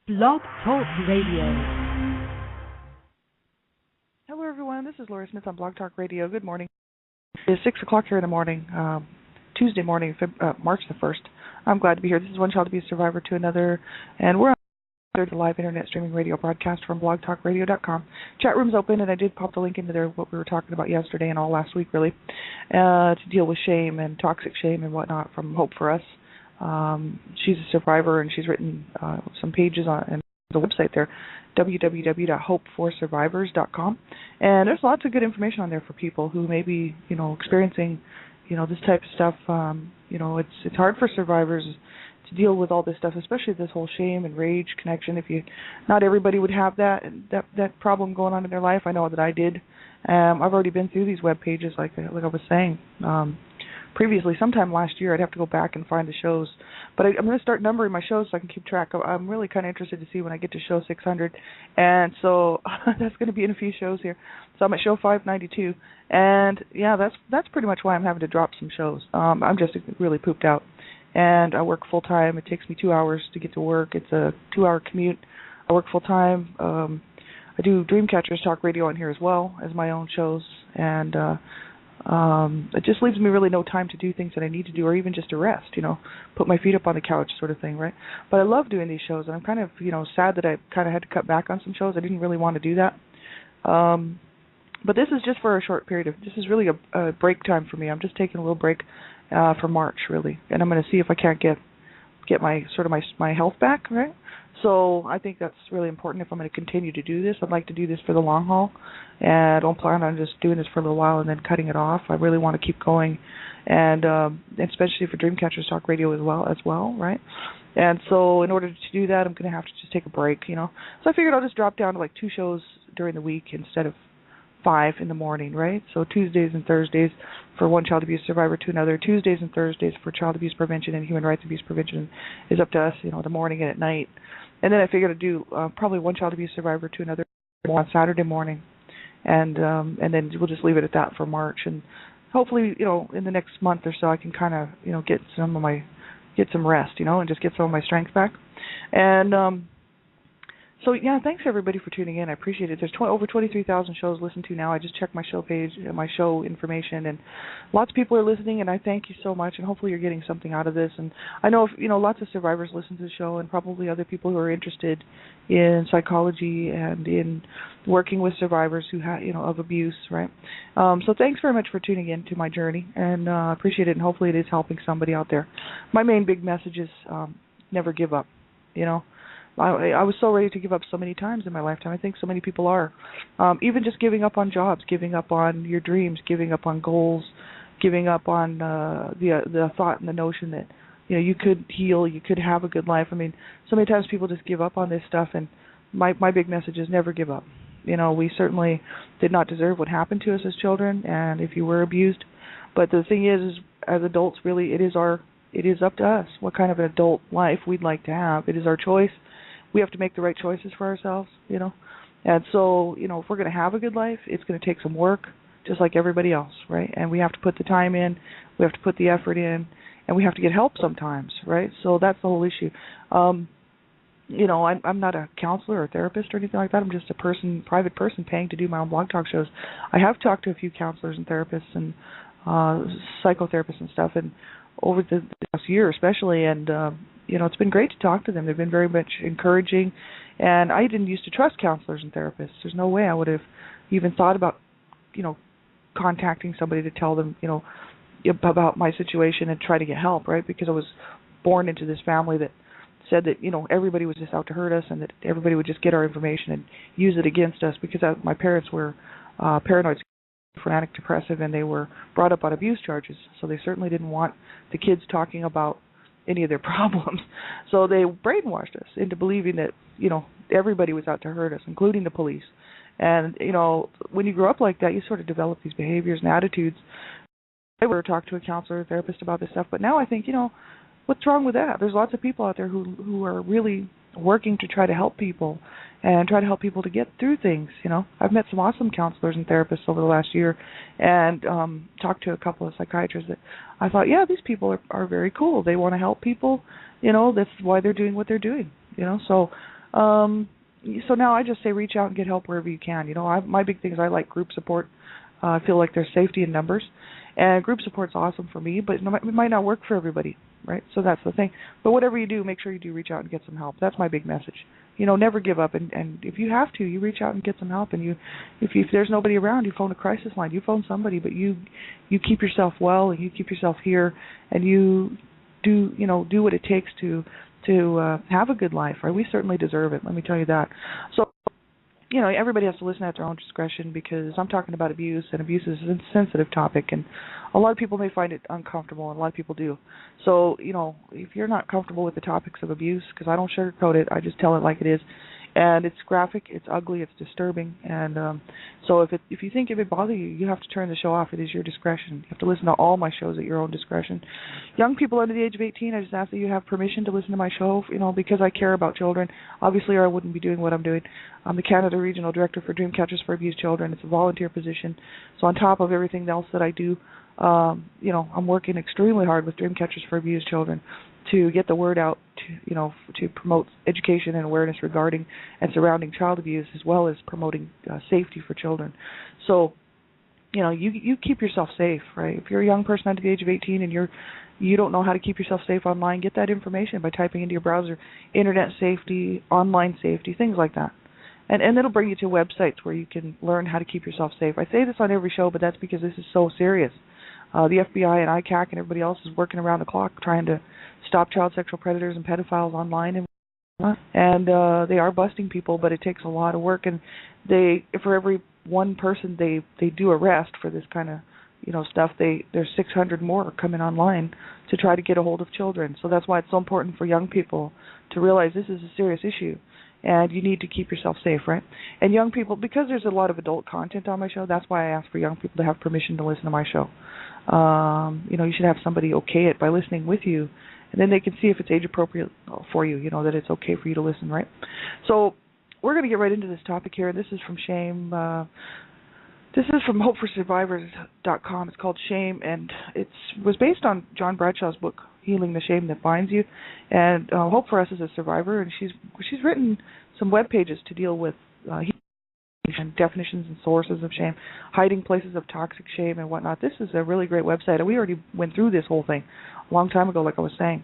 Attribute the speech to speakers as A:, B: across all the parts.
A: Blog Talk Radio.
B: Hello, everyone. This is Laura Smith on Blog Talk Radio. Good morning. It's 6 o'clock here in the morning, Tuesday morning, March the 1st. I'm glad to be here. This is One Child Abuse Survivor to Another, and we're on the live internet streaming radio broadcast from blogtalkradio.com. Chat room's open, and I did pop the link into there, what we were talking about yesterday and all last week, really, to deal with shame and toxic shame and whatnot from Hope for Us. She's a survivor, and she's written some pages on the website there, www.hopeforsurvivors.com, and there's lots of good information on there for people who may be, experiencing, this type of stuff. It's hard for survivors to deal with all this stuff, especially this whole shame and rage connection. Not everybody would have that problem going on in their life. I know that I did. I've already been through these web pages, like I was saying. Previously, sometime last year, I'd have to go back and find the shows. But I'm going to start numbering my shows so I can keep track. I'm really kind of interested to see when I get to show 600. And so that's going to be in a few shows here. So I'm at show 592. And, yeah, that's pretty much why I'm having to drop some shows. I'm just really pooped out. And I work full-time. It takes me 2 hours to get to work. It's a 2-hour commute. I work full-time. I do Dreamcatchers Talk Radio on here as well as my own shows. And it just leaves me really no time to do things that I need to do, or even just to rest, put my feet up on the couch sort of thing, right? But I love doing these shows, and I'm kind of, sad that I kind of had to cut back on some shows. I didn't really want to do that. But this is just for a short period this is really a break time for me. I'm just taking a little break for March, really, and I'm going to see if I can't get my health back, right? So I think that's really important if I'm going to continue to do this. I'd like to do this for the long haul, and I don't plan on just doing this for a little while and then cutting it off. I really want to keep going, and especially for Dreamcatchers Talk Radio as well, right? And so in order to do that, I'm going to have to just take a break, So I figured I'll just drop down to like 2 shows during the week instead of 5 in the morning, right? So Tuesdays and Thursdays for One Child Abuse Survivor to Another. Tuesdays and Thursdays for Child Abuse Prevention and Human Rights Abuse Prevention is up to us, the morning and at night. And then I figured I'd do probably One Child Abuse Survivor to Another on Saturday morning, and then we'll just leave it at that for March. And hopefully, in the next month or so, I can kind of, get some rest, and just get some of my strength back. And so, yeah, thanks, everybody, for tuning in. I appreciate it. There's over 23,000 shows listened to now. I just checked my show page, my show information, and lots of people are listening, and I thank you so much, and hopefully you're getting something out of this. And I know, lots of survivors listen to the show, and probably other people who are interested in psychology and in working with survivors who have, of abuse, right? So thanks very much for tuning in to my journey, and I appreciate it, and hopefully it is helping somebody out there. My main big message is never give up, I was so ready to give up so many times in my lifetime. I think so many people are. Even just giving up on jobs, giving up on your dreams, giving up on goals, giving up on the thought and the notion that you could heal, you could have a good life. I mean, so many times people just give up on this stuff, and my big message is never give up. We certainly did not deserve what happened to us as children, and if you were abused. But the thing is as adults, really, it is up to us what kind of an adult life we'd like to have. It is our choice. We have to make the right choices for ourselves, And so, if we're going to have a good life, it's going to take some work, just like everybody else, right? And we have to put the time in, we have to put the effort in, and we have to get help sometimes, right? So that's the whole issue. I'm not a counselor or therapist or anything like that. I'm just a private person paying to do my own blog talk shows. I have talked to a few counselors and therapists and psychotherapists and stuff, and over the past year especially, and it's been great to talk to them. They've been very much encouraging, and I didn't used to trust counselors and therapists. There's no way I would have even thought about, contacting somebody to tell them, about my situation and try to get help, right? Because I was born into this family that said that, everybody was just out to hurt us, and that everybody would just get our information and use it against us, because my parents were paranoid, fanatic depressive, and they were brought up on abuse charges, so they certainly didn't want the kids talking about any of their problems. So they brainwashed us into believing that, everybody was out to hurt us, including the police. And, when you grow up like that, you sort of develop these behaviors and attitudes. I would talk to a counselor or therapist about this stuff, but now I think, what's wrong with that? There's lots of people out there who are really working to try to help people and try to help people to get through things, I've met some awesome counselors and therapists over the last year, and talked to a couple of psychiatrists that I thought, yeah, these people are very cool. They want to help people, that's why they're doing what they're doing, So So now I just say reach out and get help wherever you can. My big thing is I like group support. I feel like there's safety in numbers, and group support's awesome for me, but it might not work for everybody, right? So that's the thing. But whatever you do, make sure you do reach out and get some help. That's my big message. Never give up, and if you have to, you reach out and get some help. And if there's nobody around, you phone a crisis line. You phone somebody, but you keep yourself well, and you keep yourself here, and you do what it takes to have a good life, right? We certainly deserve it. Let me tell you that. So, everybody has to listen at their own discretion, because I'm talking about abuse, and abuse is a sensitive topic, and a lot of people may find it uncomfortable, and a lot of people do. So, if you're not comfortable with the topics of abuse, because I don't sugarcoat it, I just tell it like it is, and it's graphic, it's ugly, it's disturbing, and so if you think it would bother you, you have to turn the show off. It is your discretion. You have to listen to all my shows at your own discretion. Young people under the age of 18, I just ask that you have permission to listen to my show, because I care about children. Obviously, or I wouldn't be doing what I'm doing. I'm the Canada Regional Director for Dreamcatchers for Abused Children. It's a volunteer position. So on top of everything else that I do, I'm working extremely hard with Dreamcatchers for Abused Children to get the word out, to promote education and awareness regarding and surrounding child abuse, as well as promoting safety for children. So, you keep yourself safe, right? If you're a young person under the age of 18 and you don't know how to keep yourself safe online, get that information by typing into your browser internet safety, online safety, things like that. And it'll bring you to websites where you can learn how to keep yourself safe. I say this on every show, but that's because this is so serious. The FBI and ICAC and everybody else is working around the clock trying to stop child sexual predators and pedophiles online, and they are busting people, but it takes a lot of work. And for every one person they do arrest for this kind of stuff, there's 600 more coming online to try to get a hold of children. So that's why it's so important for young people to realize this is a serious issue, and you need to keep yourself safe, right? And young people, because there's a lot of adult content on my show, that's why I ask for young people to have permission to listen to my show. You should have somebody okay it by listening with you, and then they can see if it's age appropriate for you, that it's okay for you to listen, right? So we're going to get right into this topic here. This is from Shame. This is from hopeforsurvivors.com. It's called Shame, and it was based on John Bradshaw's book, Healing the Shame That Binds You. And Hope for Us is a survivor, and she's written some web pages to deal with and definitions and sources of shame, hiding places of toxic shame and whatnot. This is a really great website, and we already went through this whole thing a long time ago, like I was saying.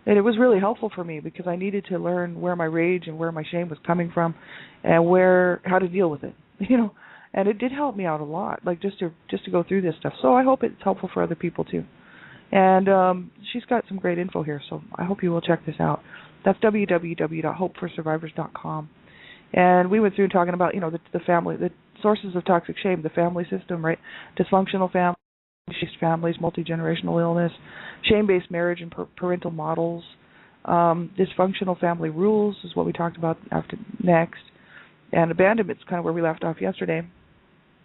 B: And it was really helpful for me because I needed to learn where my rage and where my shame was coming from, and how to deal with it. And it did help me out a lot, like just to go through this stuff. So I hope it's helpful for other people too. And she's got some great info here, so I hope you will check this out. That's www.hopeforsurvivors.com. And we went through talking about, the family, the sources of toxic shame, the family system, right? Dysfunctional families, multi-generational illness, shame-based marriage and parental models, dysfunctional family rules is what we talked about next. And abandonment is kind of where we left off yesterday,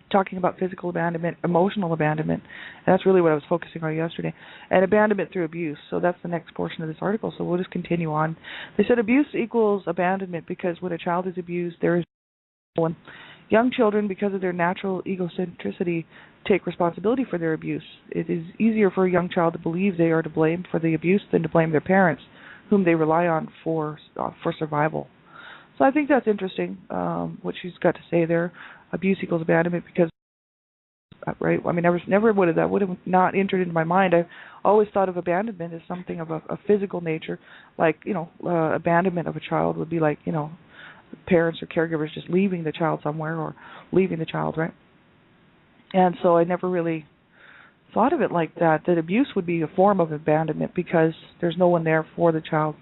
B: talking about physical abandonment, emotional abandonment, and that's really what I was focusing on yesterday, and abandonment through abuse. So that's the next portion of this article, so we'll just continue on. They said abuse equals abandonment because when a child is abused, there is no one. Young children, because of their natural egocentricity, take responsibility for their abuse. It is easier for a young child to believe they are to blame for the abuse than to blame their parents, whom they rely on for survival. So I think that's interesting, what she's got to say there. Abuse equals abandonment because, right? I mean, never would have not entered into my mind. I always thought of abandonment as something of a physical nature, like abandonment of a child would be like parents or caregivers just leaving the child somewhere or leaving the child, right? And so I never really thought of it like that. That abuse would be a form of abandonment because there's no one there for the child,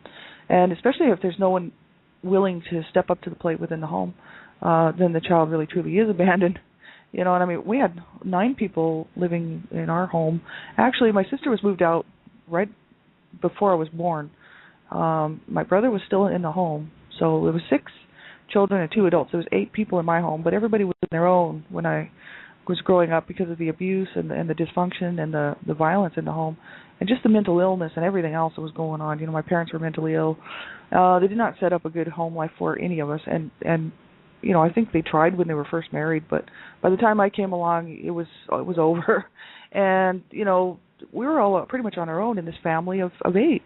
B: and especially if there's no one willing to step up to the plate within the home. Then the child really truly is abandoned. And I mean, we had 9 people living in our home. Actually, my sister was moved out right before I was born. My brother was still in the home. So it was 6 children and 2 adults. There was 8 people in my home, but everybody was on their own when I was growing up because of the abuse and the dysfunction and the violence in the home and just the mental illness and everything else that was going on. My parents were mentally ill. They did not set up a good home life for any of us, and I think they tried when they were first married, but by the time I came along, it was over. And, we were all pretty much on our own in this family of 8,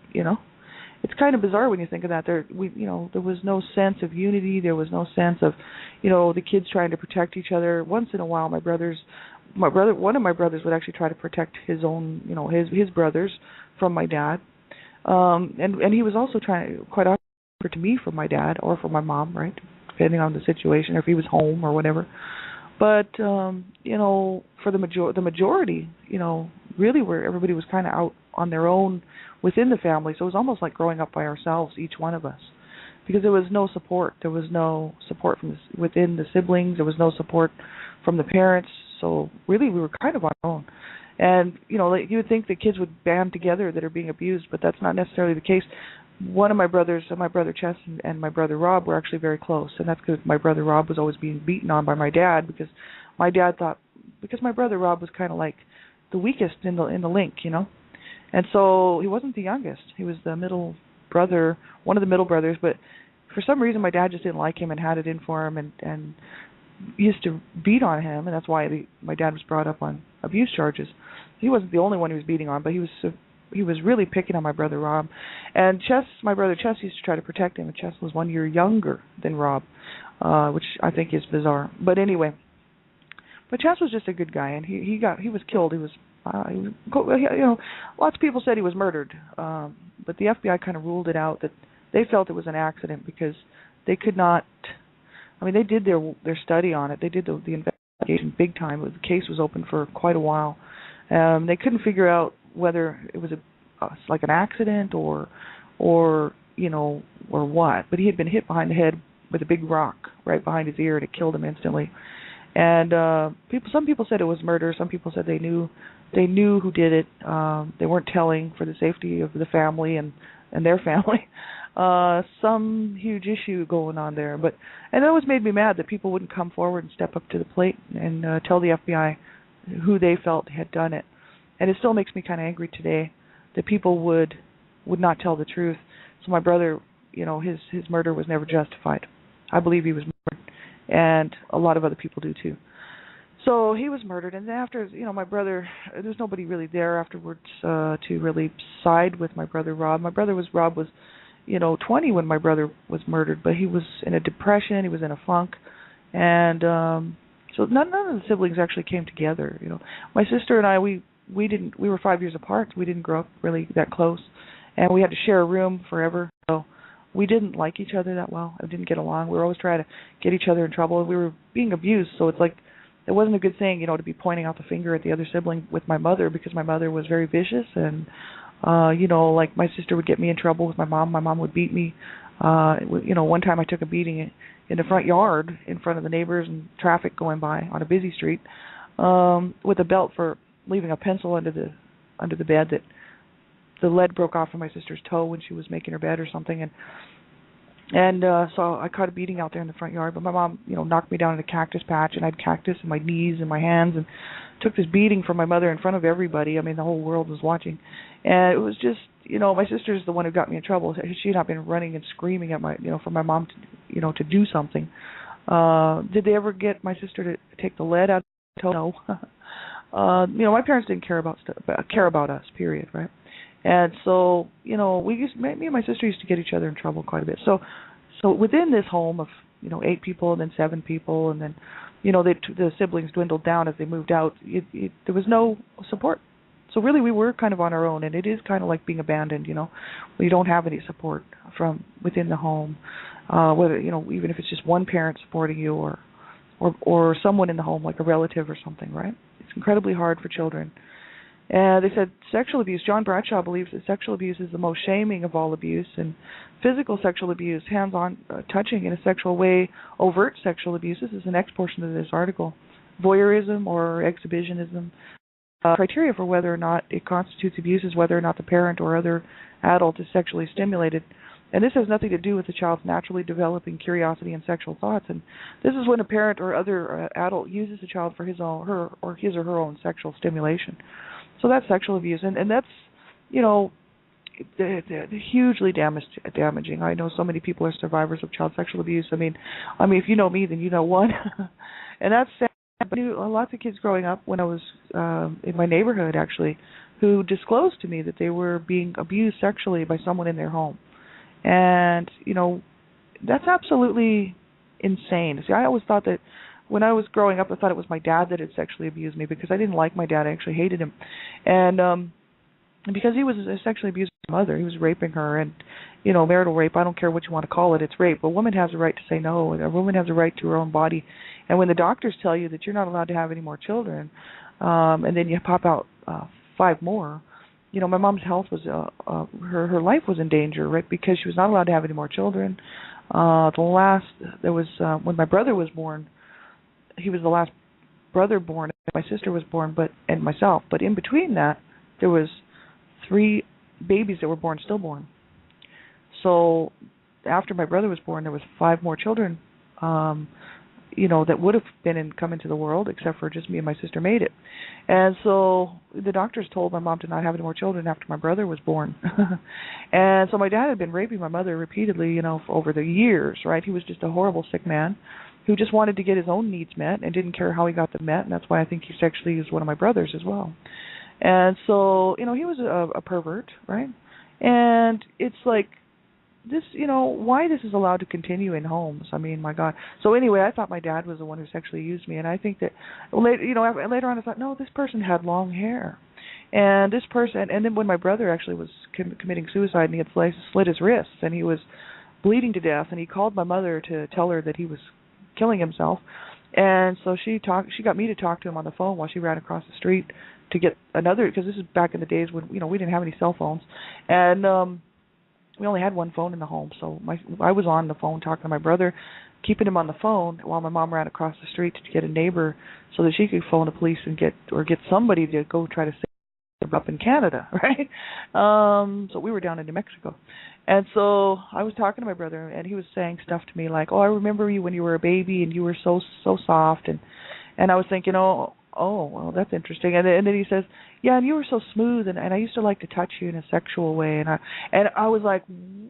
B: it's kind of bizarre when you think of that. There was no sense of unity. There was no sense of, the kids trying to protect each other. Once in a while, one of my brothers would actually try to protect his own, his brothers from my dad. And he was also trying quite often to me from my dad or from my mom, right? Depending on the situation, or if he was home or whatever. But for the majority, really where everybody was kind of out on their own within the family. So it was almost like growing up by ourselves, each one of us, because there was no support. There was no support from within the siblings. There was no support from the parents. So really, we were kind of on our own. And you would think that kids would band together that are being abused, but that's not necessarily the case. One of my brothers, my brother Chess and my brother Rob, were actually very close, and that's because my brother Rob was always being beaten on by my dad, because my dad thought, because my brother Rob was kind of like the weakest in the link, and so he wasn't the youngest. He was the middle brother, one of the middle brothers, but for some reason my dad just didn't like him and had it in for him, and used to beat on him, and that's why my dad was brought up on abuse charges. He wasn't the only one he was beating on, but he was really picking on my brother Rob. And my brother Chess used to try to protect him, and Chess was 1 year younger than Rob, which I think is bizarre. But anyway, Chess was just a good guy, and he was killed. Lots of people said he was murdered, but the FBI kind of ruled it out, that they felt it was an accident because they could not. I mean, they did their study on it. They did the investigation big time. The case was open for quite a while. They couldn't figure out whether it was like an accident or what. But he had been hit behind the head with a big rock right behind his ear, and it killed him instantly. And some people said it was murder. Some people said they knew who did it. They weren't telling for the safety of the family and their family. Some huge issue going on there. And it always made me mad that people wouldn't come forward and step up to the plate and tell the FBI who they felt had done it. And it still makes me kind of angry today that people would not tell the truth. So my brother, his murder was never justified. I believe he was murdered, and a lot of other people do too. So he was murdered, and after, my brother, there was nobody really there afterwards to really side with my brother Rob. Rob was 20 when my brother was murdered, but he was in a depression, he was in a funk, and so none of the siblings actually came together. My sister and I, we were 5 years apart, so we didn't grow up really that close, and we had to share a room forever, so we didn't like each other that well. We didn't get along. We were always trying to get each other in trouble. We were being abused, so it's like it wasn't a good thing, to be pointing out the finger at the other sibling with my mother, because my mother was very vicious, and like my sister would get me in trouble with my mom. My mom would beat me. One time I took a beating in the front yard in front of the neighbors and traffic going by on a busy street, with a belt for leaving a pencil under the bed that the lead broke off from my sister's toe when she was making her bed or something, and so I caught a beating out there in the front yard. But my mom, knocked me down in a cactus patch, and I had cactus in my knees and my hands, and took this beating from my mother in front of everybody. I mean, the whole world was watching, and it was just, my sister's the one who got me in trouble. She had not been running and screaming at for my mom to, to do something. Did they ever get my sister to take the lead out of her toe? No. My parents didn't care about us, period, right? And so, me and my sister used to get each other in trouble quite a bit. So within this home of, 8 people and then 7 people, and then, the siblings dwindled down as they moved out. There was no support. So really, we were kind of on our own, and it is kind of like being abandoned, where you don't have any support from within the home, whether, even if it's just one parent supporting you or someone in the home, like a relative or something, right? It's incredibly hard for children. They said sexual abuse. John Bradshaw believes that sexual abuse is the most shaming of all abuse, and physical sexual abuse, hands-on touching in a sexual way, overt sexual abuse. This is the next portion of this article. Voyeurism or exhibitionism. Criteria for whether or not it constitutes abuse is whether or not the parent or other adult is sexually stimulated. And this has nothing to do with the child's naturally developing curiosity and sexual thoughts. And this is when a parent or other adult uses the child for his or her own sexual stimulation. So that's sexual abuse, and that's, hugely damaging. I know so many people are survivors of child sexual abuse. I mean, if you know me, then you know one, and that's sad. I knew lots of kids growing up when I was in my neighborhood, actually, who disclosed to me that they were being abused sexually by someone in their home. And, that's absolutely insane. See, I always thought that when I was growing up, I thought it was my dad that had sexually abused me because I didn't like my dad. I actually hated him. And because he was sexually abusing my mother, he was raping her, and marital rape, I don't care what you want to call it, it's rape. A woman has a right to say no. A woman has a right to her own body. And when the doctors tell you that you're not allowed to have any more children, and then you pop out 5 more, my mom's health was her life was in danger, right? Because she was not allowed to have any more children. When my brother was born, he was the last brother born. My sister was born, and myself. But in between that, there was 3 babies that were born stillborn. So after my brother was born, there was 5 more children, that would have been and come into the world, except for just me and my sister made it. And so the doctors told my mom to not have any more children after my brother was born. And so my dad had been raping my mother repeatedly, for over the years, right? He was just a horrible, sick man who just wanted to get his own needs met and didn't care how he got them met, and that's why I think he sexually used one of my brothers as well. And so, he was a pervert, right? And it's like, this, why this is allowed to continue in homes. I mean, my God. So anyway, I thought my dad was the one who sexually used me, and I think that later on I thought, no, this person had long hair. And this person, and then when my brother actually was committing suicide and he had slit his wrists and he was bleeding to death, and he called my mother to tell her that he was killing himself. And so she got me to talk to him on the phone while she ran across the street to get another, because this is back in the days when, we didn't have any cell phones. And we only had one phone in the home, so I was on the phone talking to my brother, keeping him on the phone while my mom ran across the street to get a neighbor so that she could phone the police and get somebody to go try to save her up in Canada, right? So we were down in New Mexico. And so I was talking to my brother, and he was saying stuff to me like, "Oh, I remember you when you were a baby and you were so soft," and I was thinking, "Oh, well, that's interesting." And then he says, "Yeah, and you were so smooth, and I used to like to touch you in a sexual way." And I was like,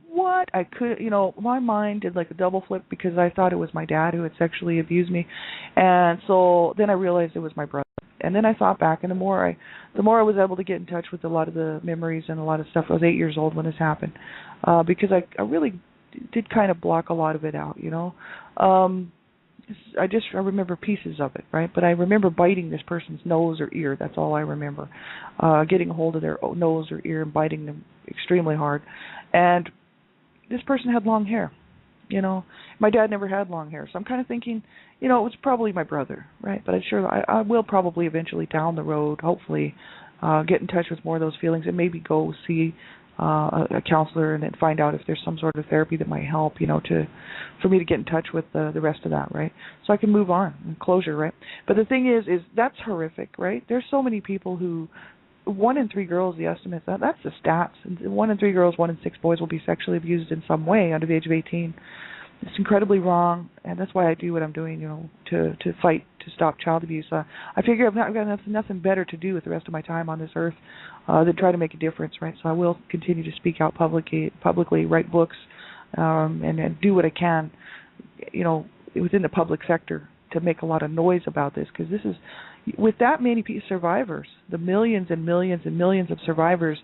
B: "What?" I could, my mind did like a double flip because I thought it was my dad who had sexually abused me, and so then I realized it was my brother. And then I thought back, and the more I was able to get in touch with a lot of the memories and a lot of stuff. I was 8 years old when this happened, because I really did kind of block a lot of it out, I remember pieces of it, right? But I remember biting this person's nose or ear. That's all I remember. Getting a hold of their nose or ear and biting them extremely hard. And this person had long hair. My dad never had long hair. So I'm kind of thinking, it was probably my brother, right? But I will probably eventually down the road, hopefully, get in touch with more of those feelings and maybe go see a counselor and then find out if there's some sort of therapy that might help, for me to get in touch with the rest of that, right? So I can move on and closure, right? But the thing is that's horrific, right? There's so many people who, 1 in 3 girls, the estimates, that's the stats. 1 in 3 girls, 1 in 6 boys will be sexually abused in some way under the age of 18. It's incredibly wrong, and that's why I do what I'm doing, to fight to stop child abuse. I figure I've got nothing better to do with the rest of my time on this earth than try to make a difference, right? So I will continue to speak out publicly, write books, and do what I can, within the public sector to make a lot of noise about this, because this is, with that many survivors, the millions and millions and millions of survivors,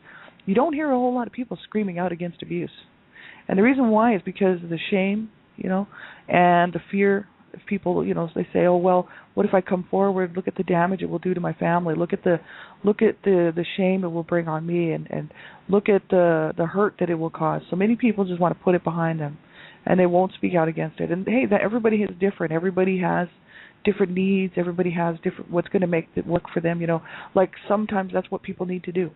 B: you don't hear a whole lot of people screaming out against abuse. And the reason why is because of the shame, and the fear of people, they say, "Oh, well, what if I come forward? Look at the damage it will do to my family. Look at the shame it will bring on me, and look at the hurt that it will cause." So many people just want to put it behind them, and they won't speak out against it. And hey, everybody is different. Everybody has different needs. Everybody has different what's going to make it work for them. Like sometimes that's what people need to do.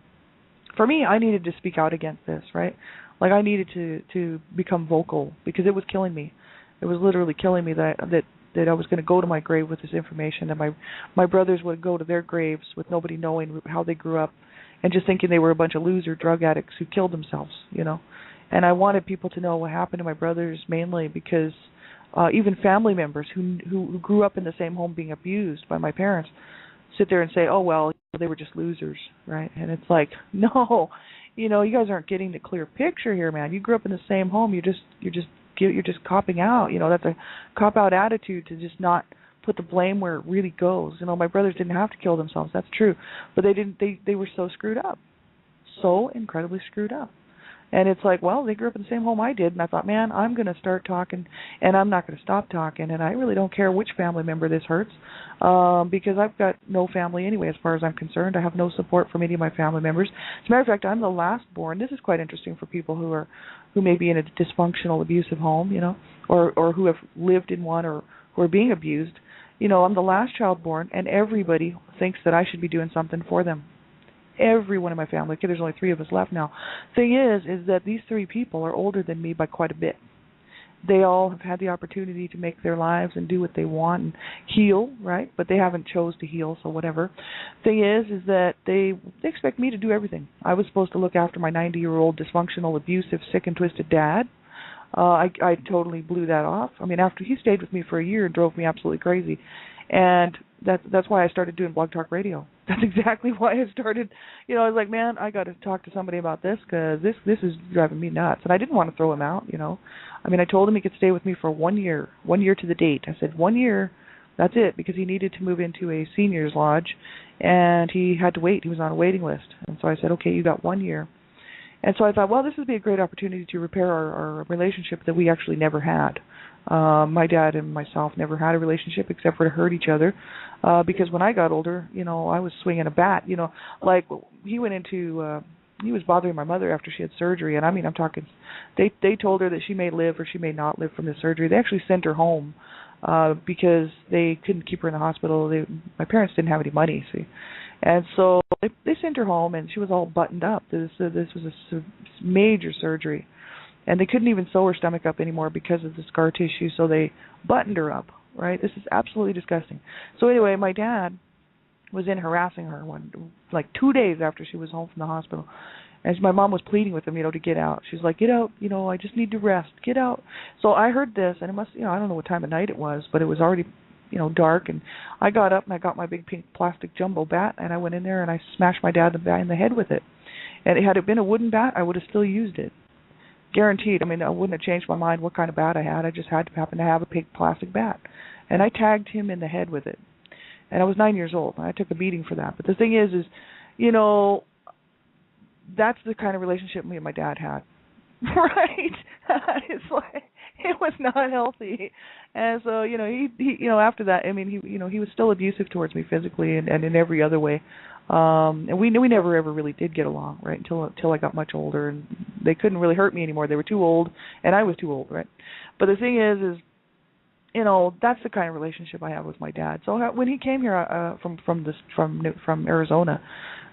B: For me, I needed to speak out against this, right? Like I needed to become vocal because it was killing me. It was literally killing me that I was going to go to my grave with this information, and my brothers would go to their graves with nobody knowing how they grew up, and just thinking they were a bunch of loser drug addicts who killed themselves, And I wanted people to know what happened to my brothers, mainly because even family members who grew up in the same home being abused by my parents sit there and say, "Oh well, they were just losers," right? And it's like, no, you guys aren't getting the clear picture here, man. You grew up in the same home. You're just copping out. That's a cop out attitude to just not put the blame where it really goes. My brothers didn't have to kill themselves. That's true, but they didn't. They were so screwed up, so incredibly screwed up. And it's like, well, they grew up in the same home I did, and I thought, man, I'm going to start talking, and I'm not going to stop talking, and I really don't care which family member this hurts, because I've got no family anyway as far as I'm concerned. I have no support from any of my family members. As a matter of fact, I'm the last born. This is quite interesting for people who may be in a dysfunctional, abusive home, or who have lived in one or who are being abused. I'm the last child born, and everybody thinks that I should be doing something for them. Everyone in my family. Okay, there's only 3 of us left now. Thing is that these 3 people are older than me by quite a bit. They all have had the opportunity to make their lives and do what they want and heal, right? But they haven't chose to heal, so whatever. Thing is that they expect me to do everything. I was supposed to look after my 90-year-old dysfunctional, abusive, sick and twisted dad. I totally blew that off. I mean, after he stayed with me for a year and drove me absolutely crazy. And that's why I started doing Blog Talk Radio. That's exactly why I started. I was like, man, I got to talk to somebody about this because this is driving me nuts. And I didn't want to throw him out, I mean, I told him he could stay with me for 1 year to the date. I said 1 year, that's it, because he needed to move into a seniors lodge, and he had to wait. He was on a waiting list. And so I said, okay, you got 1 year. And so I thought, well, this would be a great opportunity to repair our relationship that we actually never had. My dad and myself never had a relationship except for to hurt each other, because when I got older, I was swinging a bat. Like he went into, he was bothering my mother after she had surgery, and I mean, I'm talking, they told her that she may live or she may not live from the surgery. They actually sent her home because they couldn't keep her in the hospital. My parents didn't have any money, see. And so they sent her home, and she was all buttoned up. This was a major surgery. And they couldn't even sew her stomach up anymore because of the scar tissue, so they buttoned her up, right? This is absolutely disgusting. So anyway, my dad was in harassing her 2 days after she was home from the hospital. And my mom was pleading with him, to get out. She's like, get out, I just need to rest. Get out. So I heard this, and it must, I don't know what time of night it was, but it was already, dark. And I got up, and I got my big pink plastic jumbo bat, and I went in there, and I smashed my dad in the head with it. And had it been a wooden bat, I would have still used it. Guaranteed. I mean, I wouldn't have changed my mind what kind of bat I had. I just happen to have a pink plastic bat. And I tagged him in the head with it. And I was 9 years old. I took a beating for that. But the thing is that's the kind of relationship me and my dad had. Right? It's like, it was not healthy. And so, he after that, I mean, he was still abusive towards me physically and in every other way. And we never ever really did get along, right? Until I got much older, and they couldn't really hurt me anymore. They were too old, and I was too old, right? But the thing is that's the kind of relationship I have with my dad. So when he came here from Arizona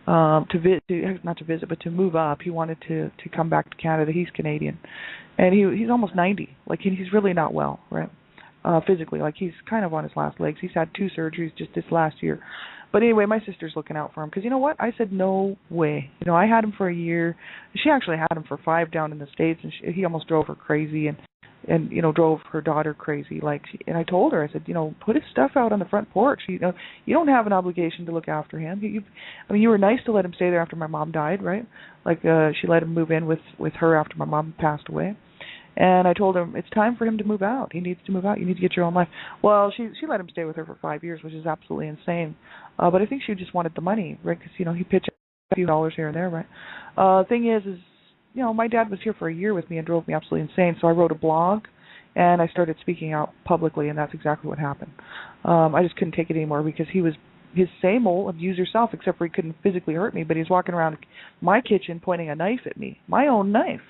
B: not to visit, but to move up, he wanted to come back to Canada. He's Canadian, and he's almost 90. Like he's really not well, right? Physically, like he's kind of on his last legs. He's had 2 surgeries just this last year. But anyway, my sister's looking out for him because you know what? I said no way. I had him for a year. She actually had him for 5 down in the States, and he almost drove her crazy and drove her daughter crazy. And I told her, I said, put his stuff out on the front porch. You don't have an obligation to look after him. You were nice to let him stay there after my mom died, right? She let him move in with her after my mom passed away. And I told him, it's time for him to move out. He needs to move out. You need to get your own life. Well, she let him stay with her for 5 years, which is absolutely insane. But I think she just wanted the money, right? Because, he pitched a few dollars here and there, right? Thing is, my dad was here for a year with me and drove me absolutely insane. So I wrote a blog, and I started speaking out publicly, and that's exactly what happened. I just couldn't take it anymore because he was his same old abuser self, except for he couldn't physically hurt me, but he's walking around my kitchen pointing a knife at me, my own knife,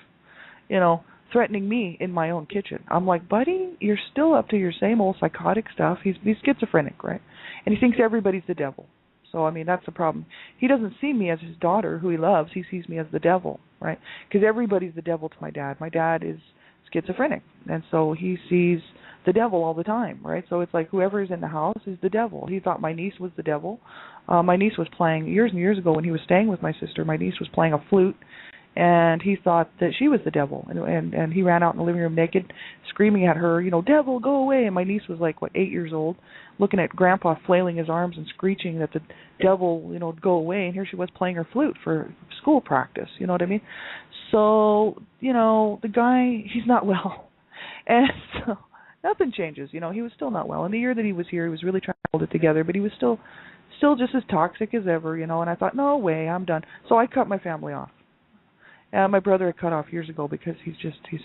B: threatening me in my own kitchen. I'm like, buddy, you're still up to your same old psychotic stuff. He's schizophrenic, right? And he thinks everybody's the devil. So, I mean, that's the problem. He doesn't see me as his daughter, who he loves. He sees me as the devil, right? Because everybody's the devil to my dad. My dad is schizophrenic, and so he sees the devil all the time, right? So it's like whoever is in the house is the devil. He thought my niece was the devil. My niece was playing, years and years ago when he was staying with my sister, my niece was playing a flute, and he thought that she was the devil, and he ran out in the living room naked, screaming at her, devil, go away. And my niece was 8 years old, looking at Grandpa flailing his arms and screeching that the devil, go away. And here she was playing her flute for school practice. You know what I mean? So, the guy, he's not well, and so nothing changes. He was still not well. In the year that he was here, he was really trying to hold it together, but he was still just as toxic as ever. And I thought, no way, I'm done. So I cut my family off. My brother had cut off years ago because he's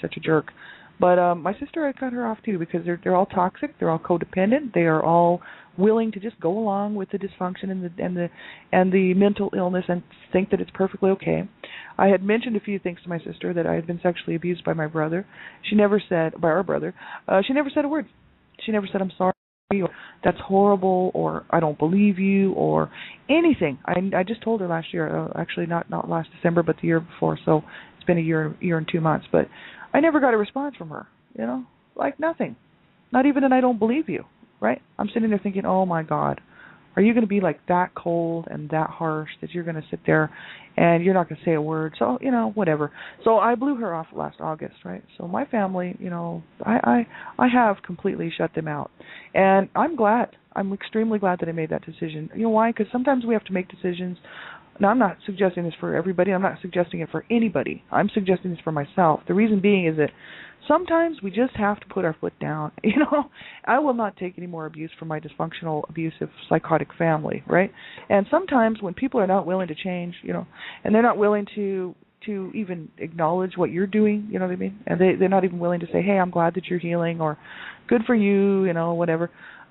B: such a jerk. But my sister had cut her off too because they're all toxic, they're all codependent, they are all willing to just go along with the dysfunction and the mental illness and think that it's perfectly okay. I had mentioned a few things to my sister that I had been sexually abused by my brother. She never said by our brother. She never said a word. She never said I'm sorry or that's horrible or I don't believe you or anything. I just told her last year, actually not last December but the year before. So it's been a year and 2 months, but I never got a response from her, like nothing. Not even an I don't believe you, right? I'm sitting there thinking, oh my God, are you going to be like that cold and that harsh that you're going to sit there and you're not going to say a word? So, whatever. So I blew her off last August, right? So my family, I have completely shut them out. And I'm glad. I'm extremely glad that I made that decision. You know why? Because sometimes we have to make decisions. Now, I'm not suggesting this for everybody. I'm not suggesting it for anybody. I'm suggesting this for myself. The reason being is that sometimes we just have to put our foot down. I will not take any more abuse from my dysfunctional, abusive, psychotic family, right? And sometimes when people are not willing to change, and they're not willing to even acknowledge what you're doing, you know what I mean? And they're not even willing to say, hey, I'm glad that you're healing or good for you, whatever.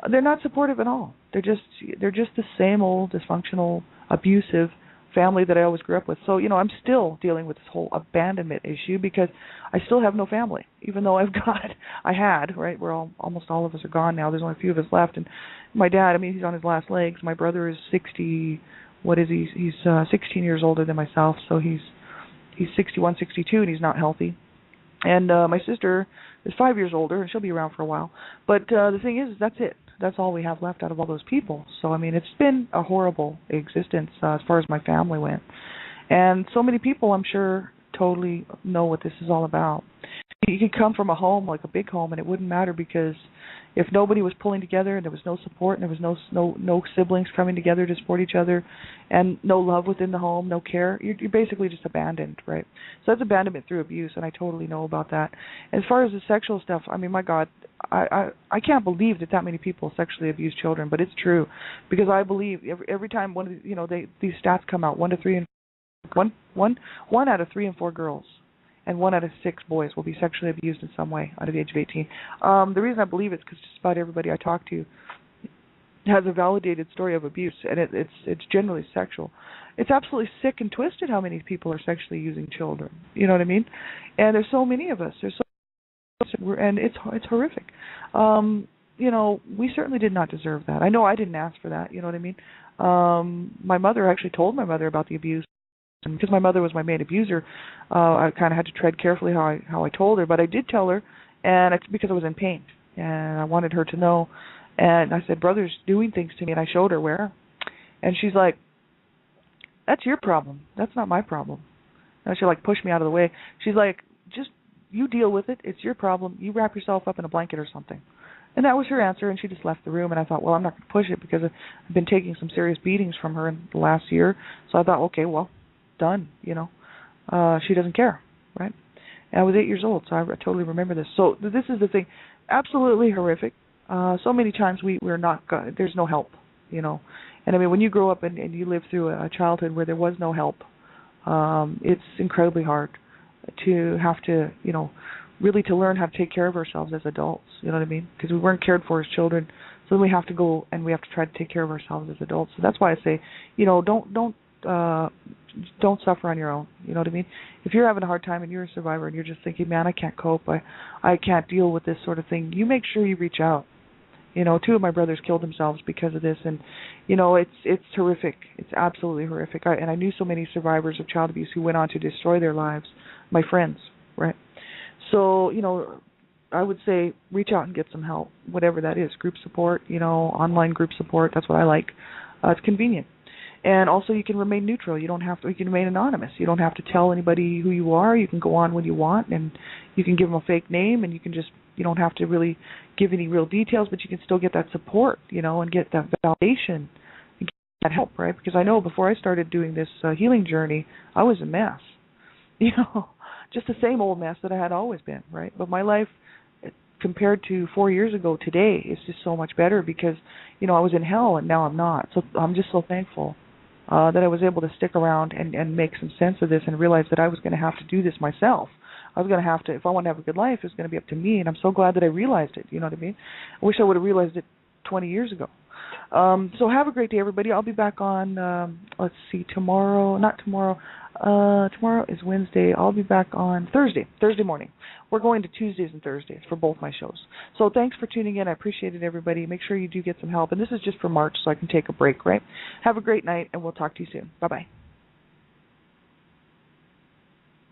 B: They're not supportive at all. They're just the same old dysfunctional, abusive family that I always grew up with. So, I'm still dealing with this whole abandonment issue because I still have no family, even though I had, right? Almost all of us are gone now. There's only a few of us left. And my dad, he's on his last legs. My brother is 60, what is he? He's 16 years older than myself. So he's 61, 62, and he's not healthy. And my sister is 5 years older, and she'll be around for a while. But the thing is, that's it. That's all we have left out of all those people. So, it's been a horrible existence as far as my family went. And so many people, I'm sure, totally know what this is all about. You could come from a home, like a big home, and it wouldn't matter because if nobody was pulling together and there was no support and there was no siblings coming together to support each other and no love within the home, no care, you're basically just abandoned, right? So that's abandonment through abuse, and I totally know about that. As far as the sexual stuff, my God, I can't believe that many people sexually abuse children, but it's true because I believe every time these stats come out, 1 out of 3 and 4 girls and 1 out of 6 boys will be sexually abused in some way under the age of 18. The reason I believe it is because just about everybody I talk to has a validated story of abuse, and it's generally sexual. It's absolutely sick and twisted how many people are sexually using children. You know what I mean? And there's so many of us. And it's horrific. We certainly did not deserve that. I know I didn't ask for that. You know what I mean? My mother actually told my mother about the abuse. And because my mother was my main abuser, I kind of had to tread carefully how I told her. But I did tell her, and it's because I was in pain, and I wanted her to know. And I said, brother's doing things to me, and I showed her where. And she's like, that's your problem. That's not my problem. And she pushed me out of the way. She's like, just you deal with it. It's your problem. You wrap yourself up in a blanket or something. And that was her answer, and she just left the room. And I thought, well, I'm not going to push it because I've been taking some serious beatings from her in the last year. So I thought, okay, well, done, she doesn't care, right? And I was 8 years old, so I totally remember this. So this is the thing, absolutely horrific. So many times we're not, there's no help, And when you grow up and you live through a childhood where there was no help, it's incredibly hard to have to, really to learn how to take care of ourselves as adults, you know what I mean? Because we weren't cared for as children, so then we have to go and we have to try to take care of ourselves as adults. So that's why I say, don't suffer on your own. You know what I mean? If you're having a hard time and you're a survivor and you're just thinking, man, I can't cope, I can't deal with this sort of thing, you make sure you reach out. 2 of my brothers killed themselves because of this, and it's horrific. It's absolutely horrific. I knew so many survivors of child abuse who went on to destroy their lives. My friends, right? So I would say reach out and get some help, whatever that is. Group support, online group support. That's what I like. It's convenient. And also you can remain neutral. You can remain anonymous. You don't have to tell anybody who you are. You can go on when you want, and you can give them a fake name, and you don't have to really give any real details, but you can still get that support, and get that validation and get that help, right? Because I know before I started doing this healing journey, I was a mess, just the same old mess that I had always been, right? But my life, compared to 4 years ago today, is just so much better because, I was in hell and now I'm not. So I'm just so thankful. that I was able to stick around and make some sense of this and realize that I was going to have to do this myself. I was going to have to, if I want to have a good life, it was going to be up to me, and I'm so glad that I realized it. You know what I mean? I wish I would have realized it 20 years ago. So have a great day, everybody. I'll be back on, let's see, tomorrow is Wednesday. I'll be back on Thursday morning. We're going to Tuesdays and Thursdays for both my shows. So thanks for tuning in. I appreciate it, everybody. Make sure you do get some help. And this is just for March, so I can take a break, right? Have a great night, and we'll talk to you soon. Bye-bye.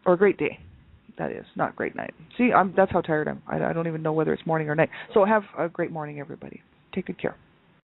B: Or a great day. That is, not great night. See, that's how tired I am. I don't even know whether it's morning or night. So have a great morning, everybody. Take good care.